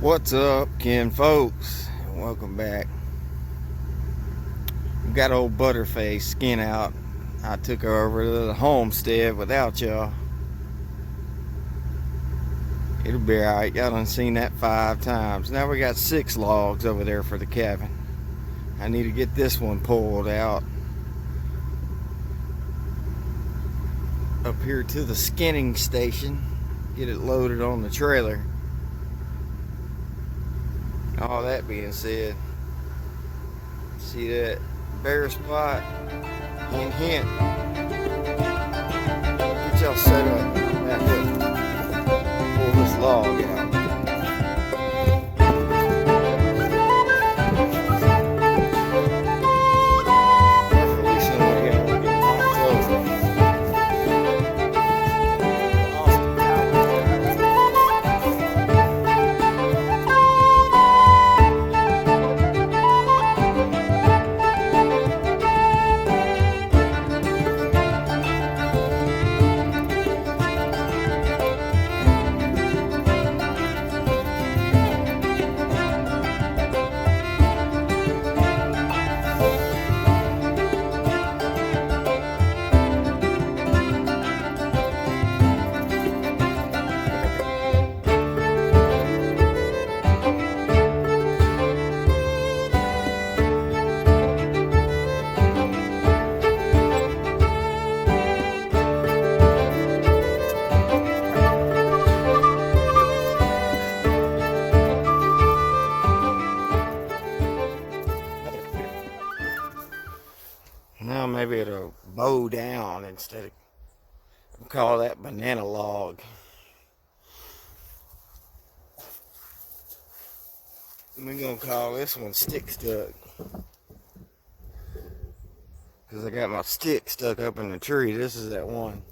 What's up, kin folks? Welcome back. We got old Butterface skin out. I took her over to the homestead without y'all. It'll be alright. Y'all done seen that 5 times. Now we got 6 logs over there for the cabin. I need to get this one pulled out. Up here to the skinning station. Get it loaded on the trailer. All that being said, see that bare spot? Hint, hint. Get y'all set up. Back up. Pull this log out. Preferably somebody else will get knocked over. Now maybe it'll bow down instead of call that banana log. We're gonna call this one stick stuck, because I got my stick stuck up in the tree. This is that one.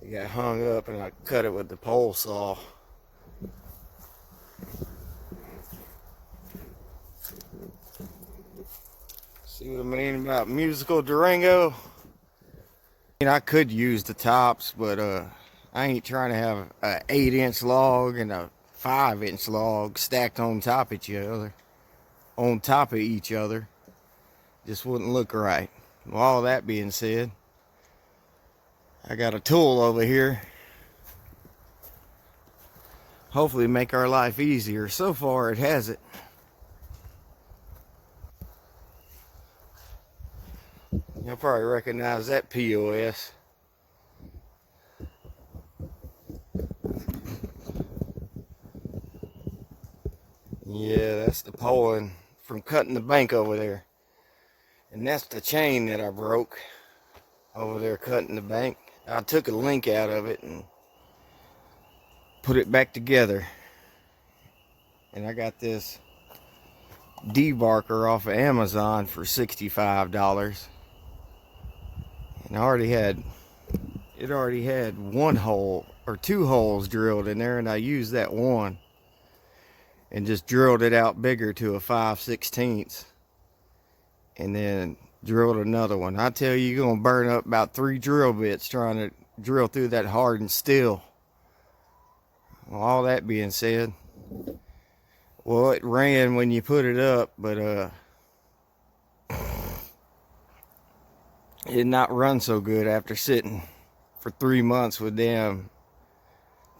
It got hung up and I cut it with the pole saw. See what I mean about musical Durango? I could use the tops, but I ain't trying to have an 8-inch log and a 5-inch log stacked on top of each other. Just wouldn't look right. Well, all that being said, I got a tool over here. Hopefully make our life easier. So far it has it. You'll probably recognize that POS. Yeah, that's the pulling from cutting the bank over there. And that's the chain that I broke over there cutting the bank. I took a link out of it and put it back together. And I got this debarker off of Amazon for $65. And it already had 1 hole or 2 holes drilled in there, and I used that one and just drilled it out bigger to a 5/16, and then drilled another one. I tell you, you're gonna burn up about 3 drill bits trying to drill through that hardened steel. Well, all that being said, well, it ran when you put it up, but it did not run so good after sitting for 3 months with damn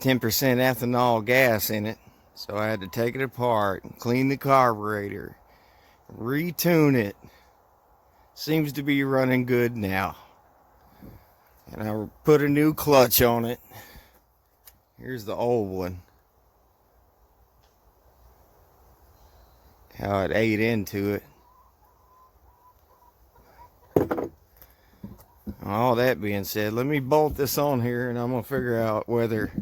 10% ethanol gas in it. So I had to take it apart and clean the carburetor, retune it. Seems to be running good now. And I put a new clutch on it. Here's the old one. How it ate into it. All that being said, let me bolt this on here and I'm going to figure out whether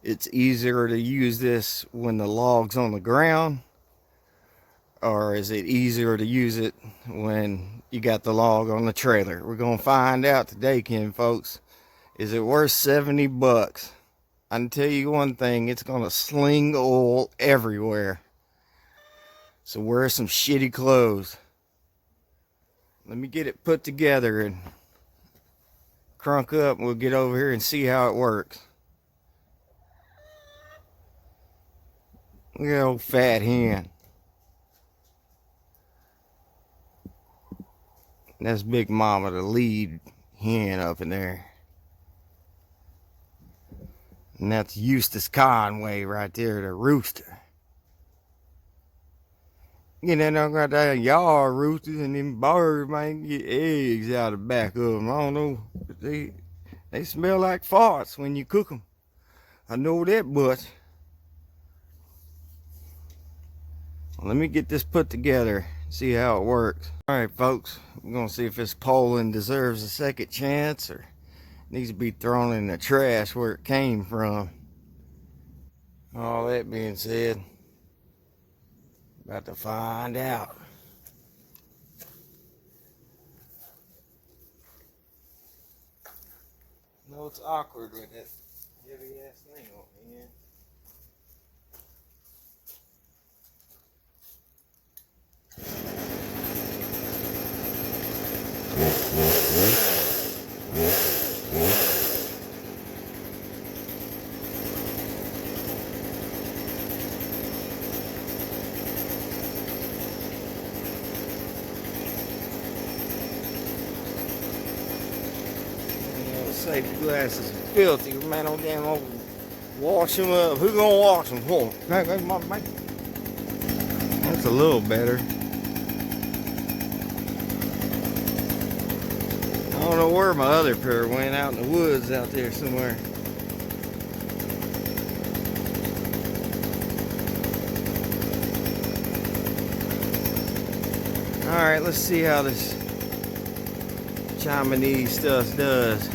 it's easier to use this when the log's on the ground, or is it easier to use it when you got the log on the trailer. We're going to find out today, kin folks. Is it worth 70 bucks? I can tell you one thing, it's going to sling oil everywhere. So wear some shitty clothes. Let me get it put together and crunk up, and we'll get over here and see how it works. Look at that old fat hen. That's Big Mama, the lead hen up in there. And that's Eustace Conway right there, the rooster. You know, I got that yard roosters and them birds, man, get eggs out the back of them. I don't know. They smell like farts when you cook them. I know that, but let me get this put together, see how it works. All right, folks, we're gonna see if this polling deserves a second chance or needs to be thrown in the trash where it came from. All that being said, about to find out. No, it's awkward with that heavy ass thing on the end. Safety glasses are filthy, man. Don't damn over wash them up. Who gonna wash them for? That's a little better. I don't know where my other pair went, out in the woods out there somewhere. Alright, let's see how this Chinese stuff does.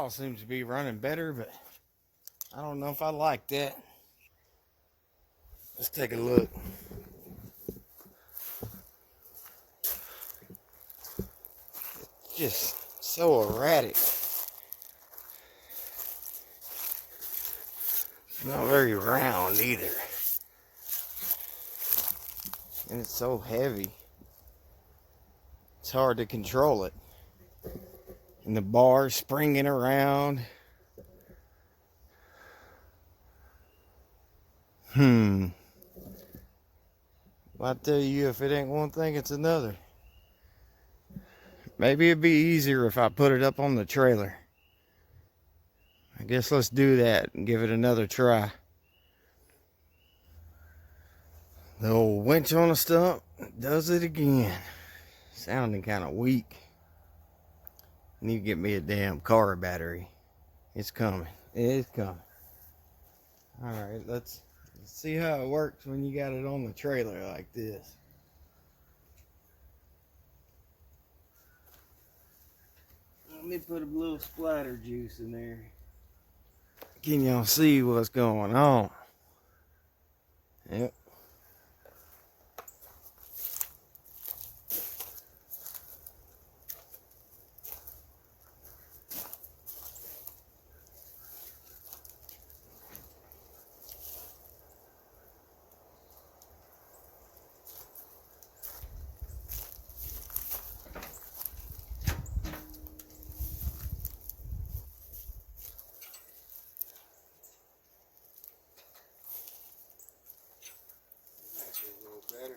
valve seems to be running better, but I don't know if I like that. Let's take a look. Just so erratic. It's not very round either. And it's so heavy. It's hard to control it. And the bar springing around. Well, I tell you, if it ain't one thing, it's another. Maybe it'd be easier if I put it up on the trailer. I guess let's do that and give it another try. The old winch on a stump does it again. Sounding kind of weak. Need to get me a damn car battery. It's coming. It's coming. Alright, let's see how it works when you got it on the trailer like this. Let me put a little splatter juice in there. Can y'all see what's going on? Yep. Better.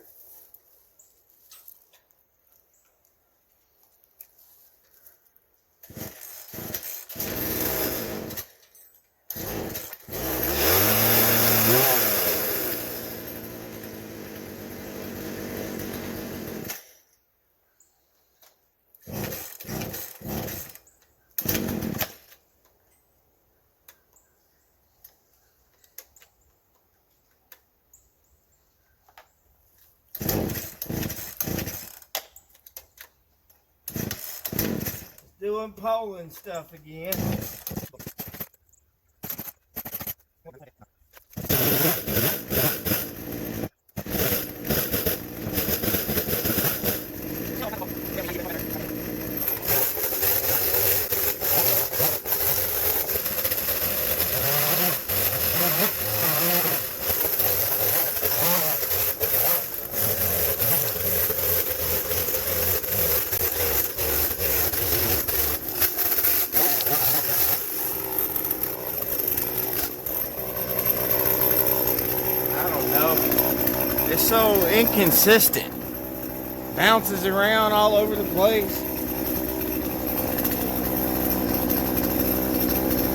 Doing polling stuff again. It's so inconsistent. Bounces around all over the place.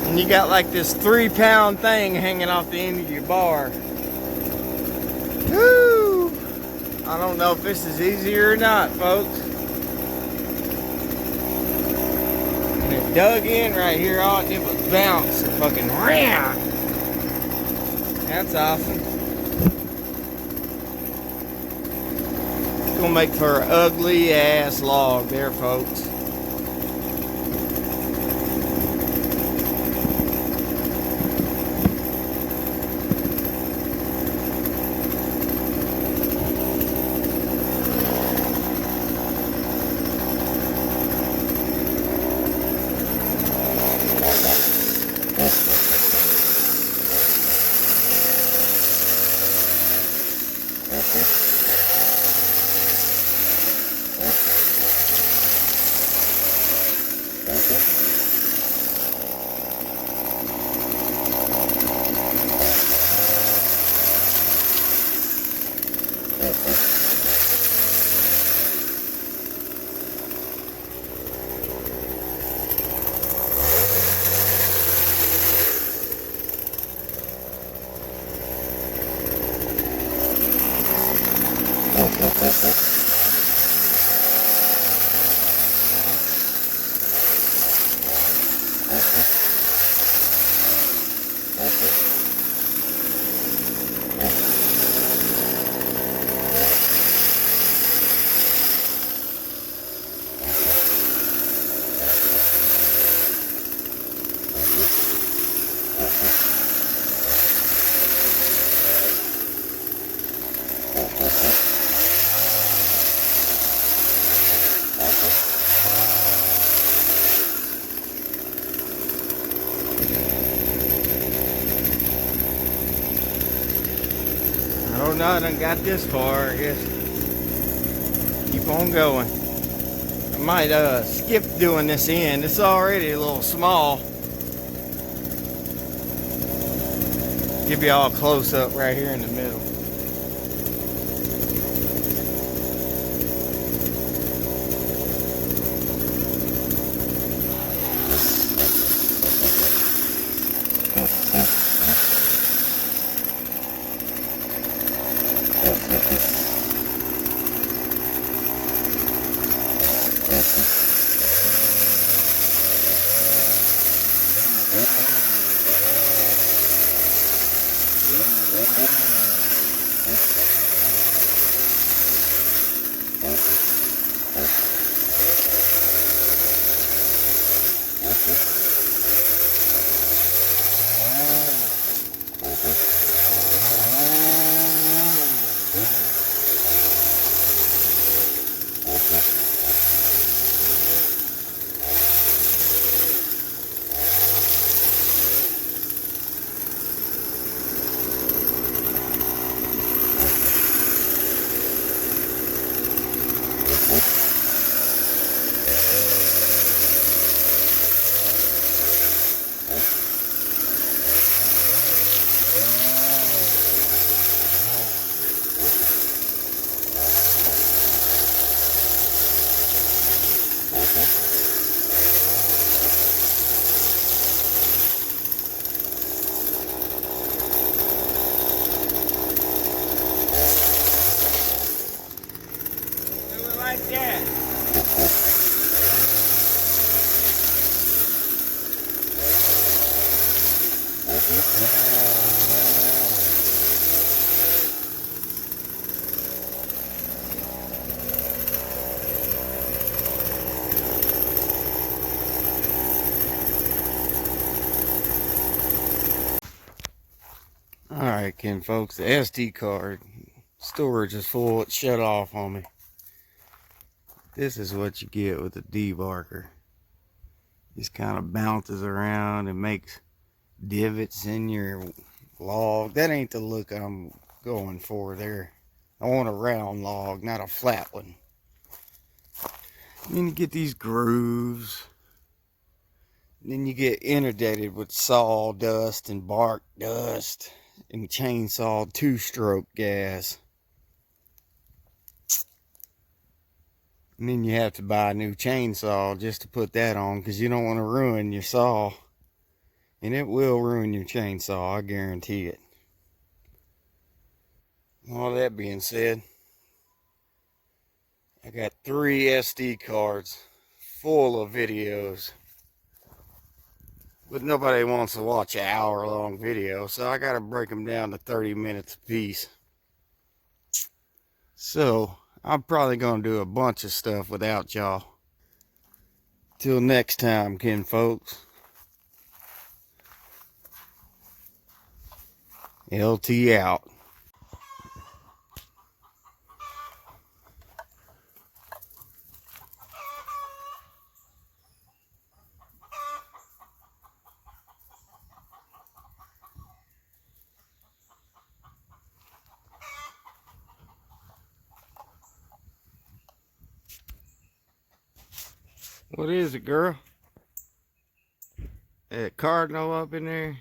And you got like this 3-pound thing hanging off the end of your bar. Woo! I don't know if this is easier or not, folks. And it dug in right here. All it did was bounce and fucking ram. That's awesome. Gonna make for an ugly ass log there, folks. Oh no, I done got this far, I guess. Keep on going. I might skip doing this end. It's already a little small. Give you all a close up right here in the middle. Like that. Alright, Ken folks, the SD card storage is full. It shut off on me. This is what you get with a debarker. Just kind of bounces around and makes divots in your log. That ain't the look I'm going for there. I want a round log, not a flat one. And then you get these grooves. And then you get inundated with sawdust and bark dust and chainsaw two-stroke gas. And then you have to buy a new chainsaw just to put that on, because you don't want to ruin your saw. And it will ruin your chainsaw, I guarantee it. All that being said, I got 3 SD cards full of videos. But nobody wants to watch an hour-long video, so I gotta break them down to 30 minutes a piece. So, I'm probably gonna do a bunch of stuff without y'all. Till next time, kin folks. LT out. What is it, girl? That cardinal up in there?